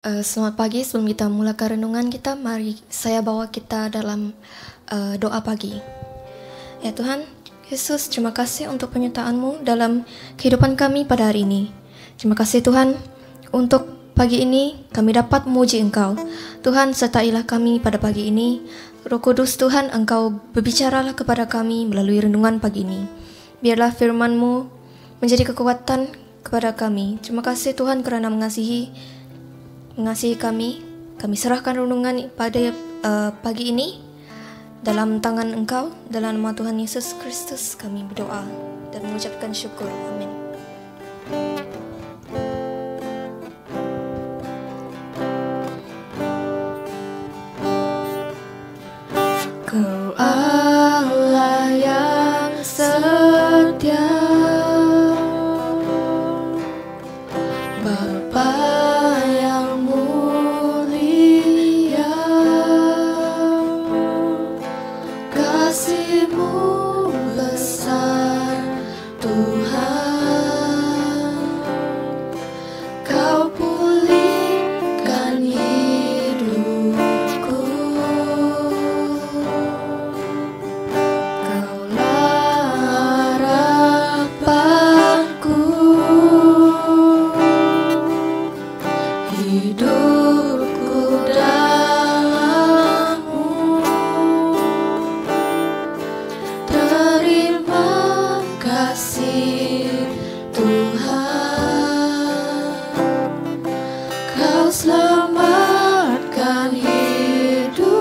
Selamat pagi, sebelum kita mulakan renungan kita, mari saya bawa kita dalam doa pagi. Ya Tuhan, Yesus, terima kasih untuk penyertaan-Mu dalam kehidupan kami pada hari ini. Terima kasih Tuhan, untuk pagi ini kami dapat memuji Engkau. Tuhan, sertailah kami pada pagi ini. Roh Kudus Tuhan, Engkau berbicaralah kepada kami melalui renungan pagi ini. Biarlah firman-Mu menjadi kekuatan kepada kami. Terima kasih Tuhan kerana mengasihi kami. Kami serahkan renungan pada pagi ini dalam tangan Engkau. Dalam nama Tuhan Yesus Kristus kami berdoa dan mengucapkan syukur. Amin. Kau Allah yang setia, Bapa yang mulia, kasih-Mu besar Tuhan. Kau pulihkan hidupku, Kaulah harapanku, hidupku dalam-Mu. Terima kasih Tuhan, Kau selamatkan hidupku.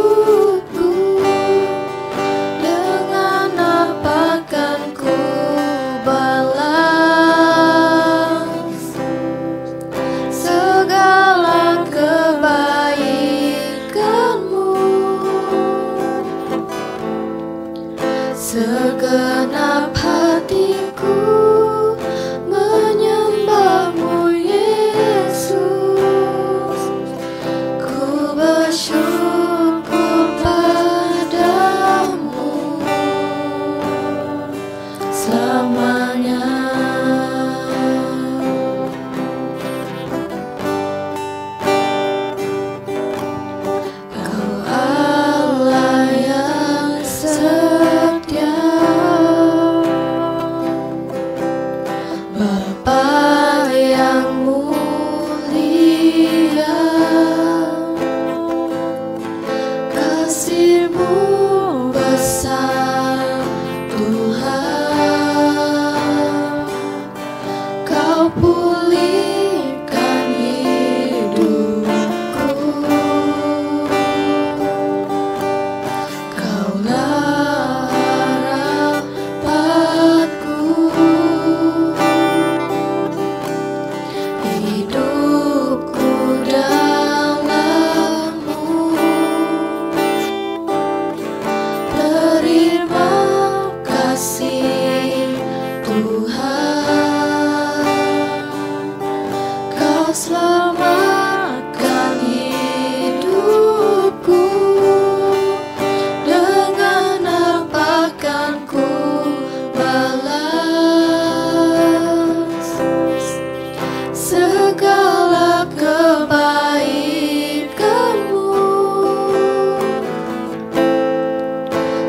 Dengan apa kan ku balas segala kebaikan-Mu? Segenap hatiku menyembah-Mu, Yesus. Ku bersyukur padamu selamanya. Kau Allah yang setia, Bapa yang mulia, kasih-Mu besar Tuhan. Kau pulihkan hidupku, Kaulah harapanku, hidupku dalam-Mu. Terima kasih Tuhan, Kau selamatkan hidupku. Dengan apa kan ku balas segala kebaikan-Mu?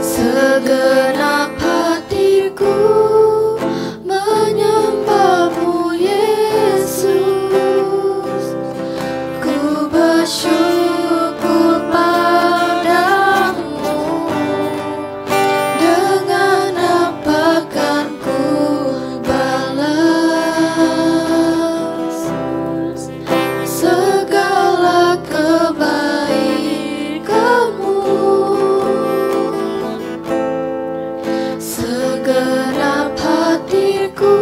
Segenap hatiku menyembah-Mu, Yesus. Ku bersyukur padamu. Dengan apa kan ku balas segala kebaikan-Mu? Segenap hatiku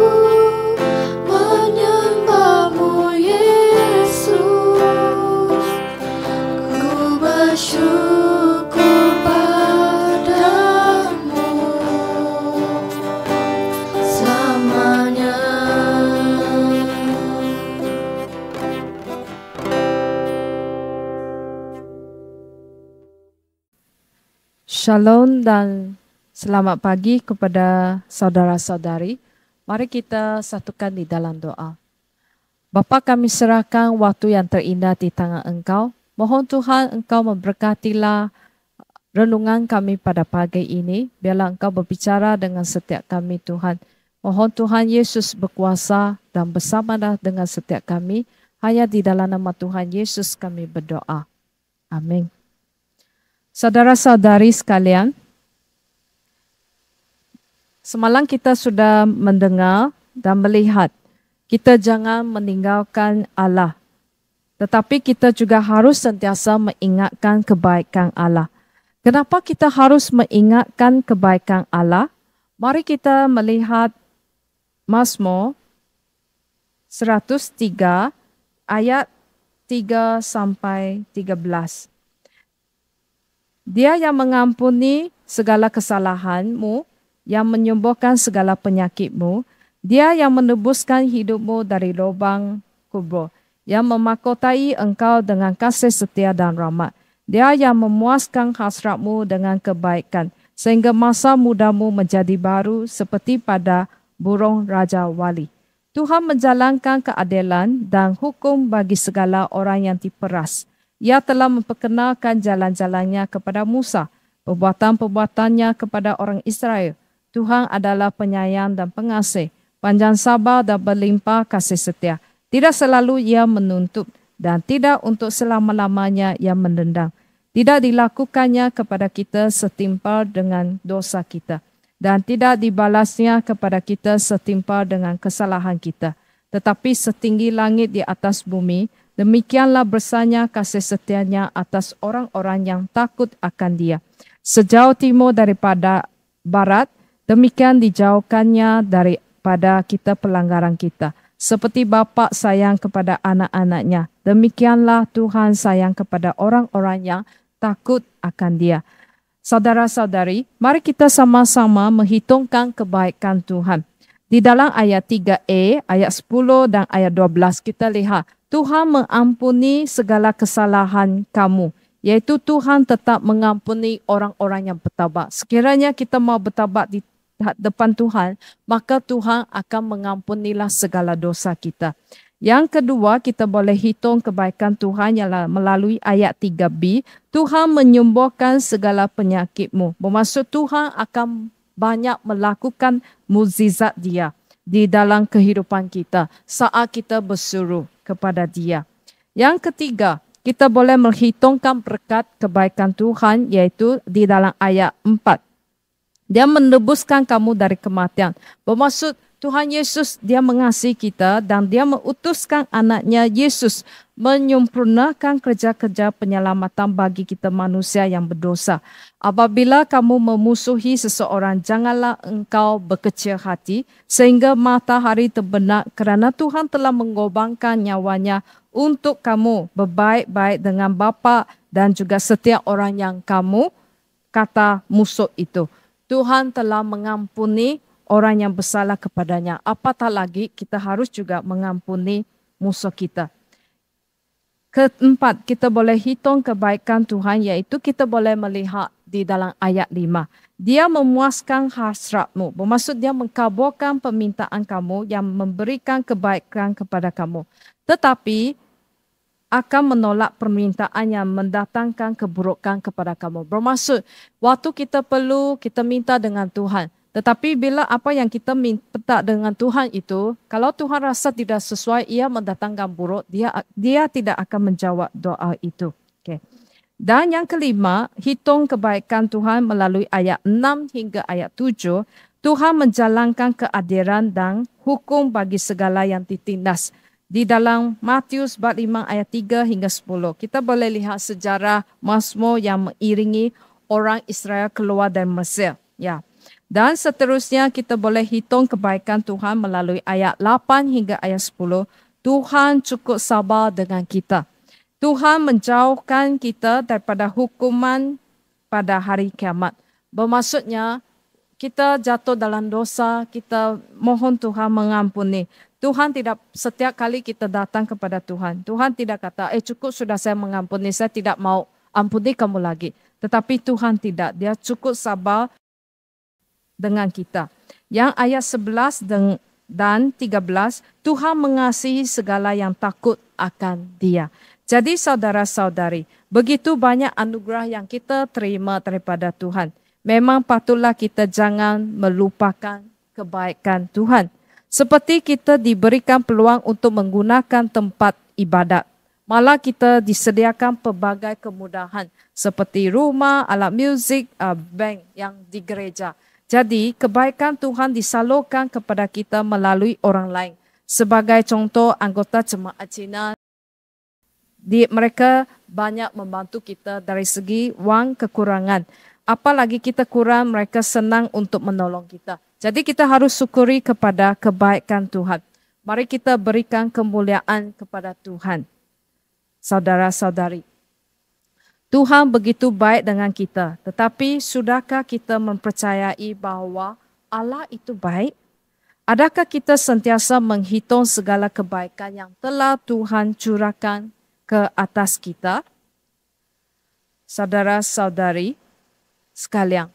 menyembah-Mu, Yesus. Ku bersyukur padamu selamanya. Shalom dan selamat pagi kepada saudara-saudari. Mari kita satukan di dalam doa. Bapa, kami serahkan waktu yang terindah di tangan Engkau. Mohon Tuhan Engkau memberkatilah renungan kami pada pagi ini. Biarlah Engkau berbicara dengan setiap kami, Tuhan. Mohon Tuhan Yesus berkuasa dan bersama dengan setiap kami. Hanya di dalam nama Tuhan Yesus kami berdoa. Amin. Saudara-saudari sekalian, semalam kita sudah mendengar dan melihat kita jangan meninggalkan Allah. Tetapi kita juga harus sentiasa mengingatkan kebaikan Allah. Kenapa kita harus mengingatkan kebaikan Allah? Mari kita melihat Mazmur 103 ayat 3 sampai 13. Dia yang mengampuni segala kesalahanmu, yang menyembuhkan segala penyakitmu, Dia yang menebuskan hidupmu dari lubang kubur, yang memahkotai engkau dengan kasih setia dan rahmat. Dia yang memuaskan hasratmu dengan kebaikan, sehingga masa mudamu menjadi baru seperti pada burung Raja Wali. Tuhan menjalankan keadilan dan hukum bagi segala orang yang diperas. Ia telah memperkenalkan jalan-jalannya kepada Musa, perbuatan-perbuatannya kepada orang Israel. Tuhan adalah penyayang dan pengasih, panjang sabar dan berlimpah kasih setia. Tidak selalu ia menuntut dan tidak untuk selama-lamanya ia mendendam. Tidak dilakukannya kepada kita setimpal dengan dosa kita dan tidak dibalasnya kepada kita setimpal dengan kesalahan kita. Tetapi setinggi langit di atas bumi, demikianlah besarnya kasih setianya atas orang-orang yang takut akan Dia. Sejauh timur daripada barat, demikian dijauhkannya daripada kita pelanggaran kita. Seperti bapa sayang kepada anak-anaknya, demikianlah Tuhan sayang kepada orang-orang yang takut akan Dia. Saudara-saudari, mari kita sama-sama menghitungkan kebaikan Tuhan. Di dalam ayat 3e, ayat 10 dan ayat 12 kita lihat, Tuhan mengampuni segala kesalahan kamu, yaitu Tuhan tetap mengampuni orang-orang yang bertaubat. Sekiranya kita mau bertaubat di depan Tuhan, maka Tuhan akan mengampunilah segala dosa kita. Yang kedua, kita boleh hitung kebaikan Tuhan ialah melalui ayat 3b, Tuhan menyembuhkan segala penyakitmu. Bermaksud Tuhan akan banyak melakukan mukjizat Dia di dalam kehidupan kita saat kita berseru kepada Dia. Yang ketiga, kita boleh menghitungkan berkat kebaikan Tuhan iaitu di dalam ayat 4. Dia menebuskan kamu dari kematian. Bermaksud Tuhan Yesus, Dia mengasihi kita dan Dia mengutuskan anaknya Yesus menyempurnakan kerja-kerja penyelamatan bagi kita manusia yang berdosa. Apabila kamu memusuhi seseorang, janganlah engkau berkecil hati sehingga matahari terbenam, kerana Tuhan telah mengorbankan nyawanya untuk kamu berbaik-baik dengan bapa dan juga setiap orang yang kamu kata musuh itu. Tuhan telah mengampuni orang yang bersalah kepadanya. Apatah lagi kita harus juga mengampuni musuh kita. Keempat, kita boleh hitung kebaikan Tuhan iaitu kita boleh melihat di dalam ayat 5. Dia memuaskan hasratmu. Bermaksud Dia mengabulkan permintaan kamu yang memberikan kebaikan kepada kamu. Tetapi akan menolak permintaan yang mendatangkan keburukan kepada kamu. Bermaksud, waktu kita perlu, kita minta dengan Tuhan. Tetapi bila apa yang kita minta dengan Tuhan itu, kalau Tuhan rasa tidak sesuai, ia mendatangkan buruk, dia tidak akan menjawab doa itu. Okay. Dan yang kelima, hitung kebaikan Tuhan melalui ayat 6 hingga ayat 7. Tuhan menjalankan keadilan dan hukum bagi segala yang ditindas. Di dalam Matius bab 5 ayat 3 hingga 10, kita boleh lihat sejarah Mazmur yang mengiringi orang Israel keluar dari Mesir. Ya. Dan seterusnya kita boleh hitung kebaikan Tuhan melalui ayat 8 hingga ayat 10. Tuhan cukup sabar dengan kita. Tuhan menjauhkan kita daripada hukuman pada hari kiamat. Bermaksudnya kita jatuh dalam dosa, kita mohon Tuhan mengampuni. Tuhan tidak setiap kali kita datang kepada Tuhan, Tuhan tidak kata, cukup sudah saya mengampuni, saya tidak mau ampuni kamu lagi. Tetapi Tuhan tidak, Dia cukup sabar dengan kita. Yang ayat 11 dan 13, Tuhan mengasihi segala yang takut akan Dia. Jadi saudara-saudari, begitu banyak anugerah yang kita terima daripada Tuhan. Memang patutlah kita jangan melupakan kebaikan Tuhan. Seperti kita diberikan peluang untuk menggunakan tempat ibadat. Malah kita disediakan pelbagai kemudahan seperti rumah, alat muzik, bank yang di gereja. Jadi kebaikan Tuhan disalurkan kepada kita melalui orang lain. Sebagai contoh, anggota jemaat Cina, mereka banyak membantu kita dari segi wang kekurangan. Apalagi kita kurang, mereka senang untuk menolong kita. Jadi kita harus syukuri kepada kebaikan Tuhan. Mari kita berikan kemuliaan kepada Tuhan. Saudara-saudari, Tuhan begitu baik dengan kita. Tetapi sudahkah kita mempercayai bahwa Allah itu baik? Adakah kita sentiasa menghitung segala kebaikan yang telah Tuhan curahkan ke atas kita? Saudara-saudari sekalian,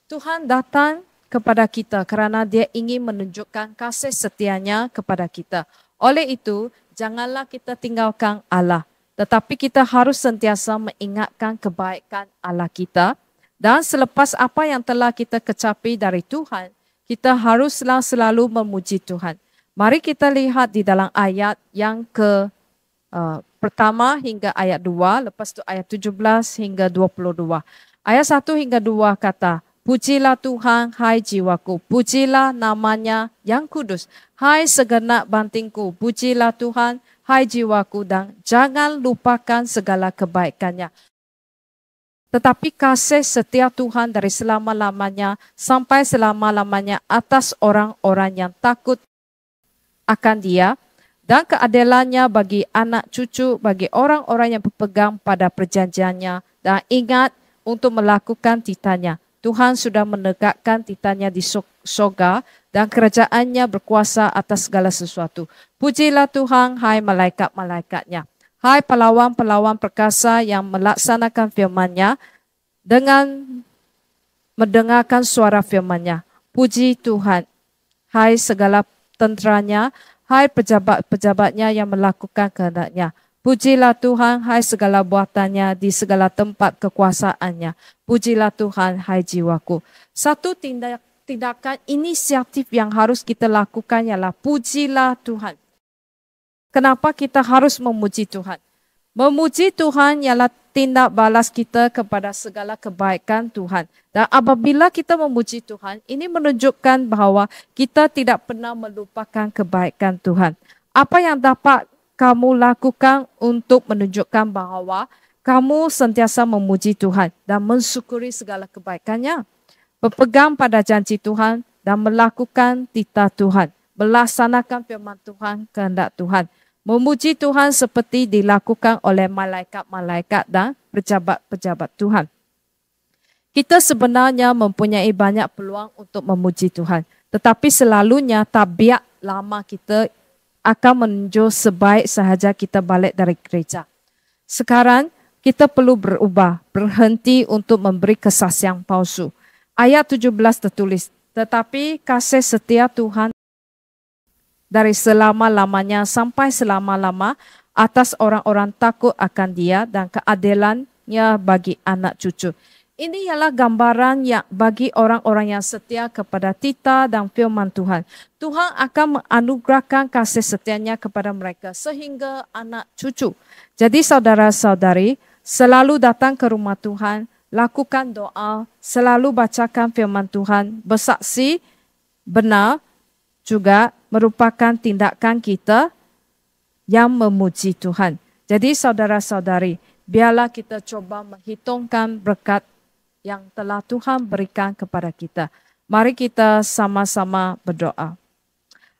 Tuhan datang kepada kita kerana Dia ingin menunjukkan kasih setianya kepada kita. Oleh itu, janganlah kita tinggalkan Allah. Tetapi kita harus sentiasa mengingatkan kebaikan Allah kita. Dan selepas apa yang telah kita kecapi dari Tuhan, kita haruslah selalu memuji Tuhan. Mari kita lihat di dalam ayat yang pertama hingga ayat 2, lepas itu ayat 17 hingga 22. Ayat 1 hingga 2 kata, pujilah Tuhan, hai jiwaku, pujilah namanya yang kudus. Hai segenap bantingku, pujilah Tuhan, hai jiwaku, dan jangan lupakan segala kebaikannya. Tetapi kasih setia Tuhan dari selama-lamanya sampai selama-lamanya atas orang-orang yang takut akan Dia, dan keadilannya bagi anak cucu, bagi orang-orang yang berpegang pada perjanjiannya, dan ingat untuk melakukan titanya. Tuhan sudah menegakkan titanya di surga dan kerajaannya berkuasa atas segala sesuatu. Pujilah Tuhan, hai malaikat-malaikatnya. Hai pahlawan-pahlawan perkasa yang melaksanakan firman-Nya dengan mendengarkan suara firman-Nya. Puji Tuhan, hai segala tenteranya, hai pejabat-pejabatnya yang melakukan kehendak-Nya. Pujilah Tuhan, hai segala buatannya di segala tempat kekuasaannya. Pujilah Tuhan, hai jiwaku. Satu tindakan inisiatif yang harus kita lakukan ialah pujilah Tuhan. Kenapa kita harus memuji Tuhan? Memuji Tuhan ialah tindak balas kita kepada segala kebaikan Tuhan. Dan apabila kita memuji Tuhan, ini menunjukkan bahawa kita tidak pernah melupakan kebaikan Tuhan. Apa yang dapat kamu lakukan untuk menunjukkan bahawa kamu sentiasa memuji Tuhan dan mensyukuri segala kebaikannya? Berpegang pada janji Tuhan dan melakukan titah Tuhan. Melaksanakan firman Tuhan, kehendak Tuhan. Memuji Tuhan seperti dilakukan oleh malaikat-malaikat dan pejabat-pejabat Tuhan. Kita sebenarnya mempunyai banyak peluang untuk memuji Tuhan. Tetapi selalunya tabiat lama kita akan menunjuk sebaik sahaja kita balik dari gereja. Sekarang kita perlu berubah, berhenti untuk memberi kesaksian palsu. Ayat 17 tertulis, tetapi kasih setia Tuhan dari selama-lamanya sampai selama-lama atas orang-orang takut akan Dia dan keadilannya bagi anak cucu. Ini ialah gambaran yang bagi orang-orang yang setia kepada titah dan firman Tuhan. Tuhan akan menganugerahkan kasih setianya kepada mereka sehingga anak cucu. Jadi saudara-saudari, selalu datang ke rumah Tuhan, lakukan doa, selalu bacakan firman Tuhan, bersaksi benar juga merupakan tindakan kita yang memuji Tuhan. Jadi saudara-saudari, biarlah kita coba menghitungkan berkat yang telah Tuhan berikan kepada kita. Mari kita sama-sama berdoa.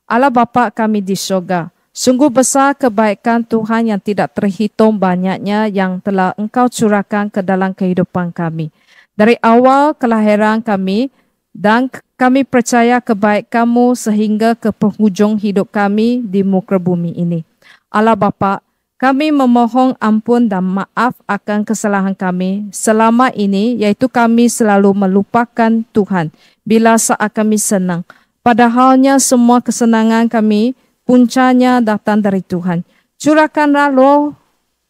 Allah Bapa kami di surga, sungguh besar kebaikan Tuhan yang tidak terhitung banyaknya yang telah Engkau curahkan ke dalam kehidupan kami. Dari awal kelahiran kami dan kami percaya kebaikan-Mu sehingga ke penghujung hidup kami di muka bumi ini. Allah Bapa, kami memohon ampun dan maaf akan kesalahan kami selama ini, yaitu kami selalu melupakan Tuhan bila saat kami senang. Padahalnya semua kesenangan kami puncanya datang dari Tuhan. Curahkanlah Roh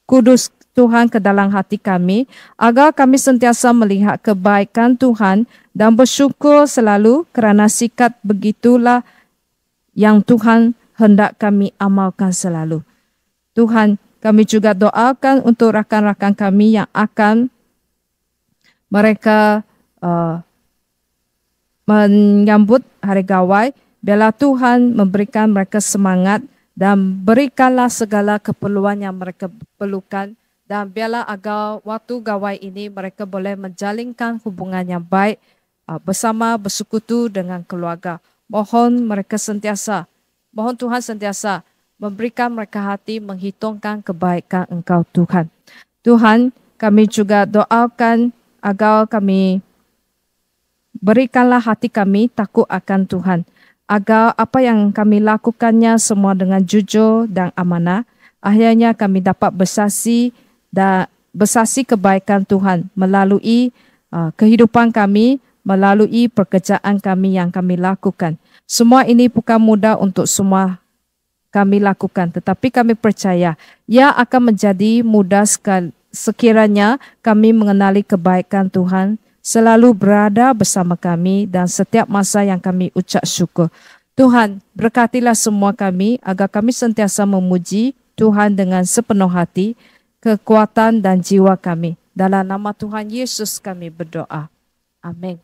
Kudus Tuhan ke dalam hati kami, agar kami sentiasa melihat kebaikan Tuhan dan bersyukur selalu, kerana sikap begitulah yang Tuhan hendak kami amalkan selalu. Tuhan, kami juga doakan untuk rakan-rakan kami yang akan mereka menyambut hari gawai. Biarlah Tuhan memberikan mereka semangat dan berikanlah segala keperluan yang mereka perlukan. Dan biarlah agar waktu gawai ini mereka boleh menjalinkan hubungan yang baik bersama, bersekutu dengan keluarga. Mohon Tuhan sentiasa memberikan mereka hati menghitungkan kebaikan Engkau Tuhan. Tuhan, kami juga doakan agar kami berikanlah hati kami takut akan Tuhan, agar apa yang kami lakukannya semua dengan jujur dan amanah. Akhirnya kami dapat bersaksi kebaikan Tuhan melalui kehidupan kami, melalui pekerjaan kami yang kami lakukan. Semua ini bukan mudah untuk semua kami lakukan, tetapi kami percaya ia akan menjadi mudah sekiranya kami mengenali kebaikan Tuhan selalu berada bersama kami dan setiap masa yang kami ucap syukur. Tuhan, berkatilah semua kami agar kami sentiasa memuji Tuhan dengan sepenuh hati, kekuatan dan jiwa kami. Dalam nama Tuhan Yesus kami berdoa. Amin.